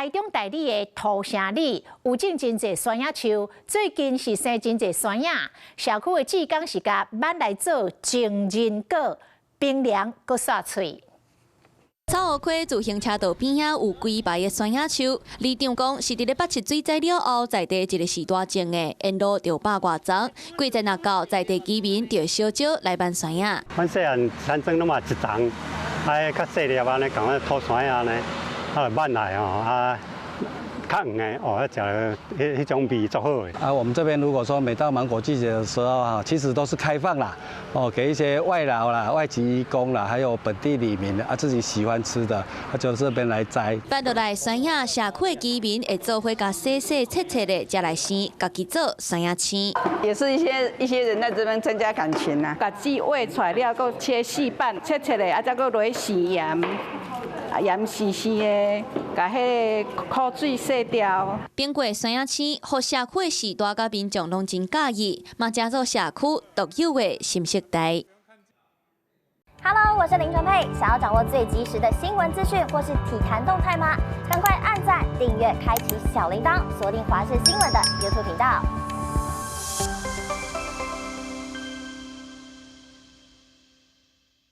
台中大理的土城里有种真侪山野树，最近是生真侪山野。社区的志工是甲挽来做情人果，冰凉搁煞脆。 草湖溪自行车道边仔有几排的山野树，里长讲是伫咧北七水灾了后，在地一个时大种的，沿路就百外丛，贵在那到在地居民就小少来办山野。阮细汉山庄拢嘛一丛，较细粒安尼，共阮土山安尼，挽来吼较黄的哦，食迄种味足好的。我们这边如果说每到芒果季节的时候其实都是开放啦，给一些外劳啦、外籍移工啦，还有本地里民自己喜欢吃的，就这边来摘。搬到来山野，社区的居民会做伙甲洗洗切切的，才来生，家己做山野青。也是一些人在这边增加感情呐，把鸡喂出来了，搁切细瓣，切切的，再搁落去洗盐。 盐湿湿的，把迄个苦水洗掉。经过山野青，互社区的时代甲民众拢真介意，嘛加入社区独有的新时代。Hello， 我是林纯佩。想要掌握最及时的新闻资讯或是体坛动态吗？赶快按赞、订阅、开启小铃铛，锁定华视新闻的 YouTube 频道。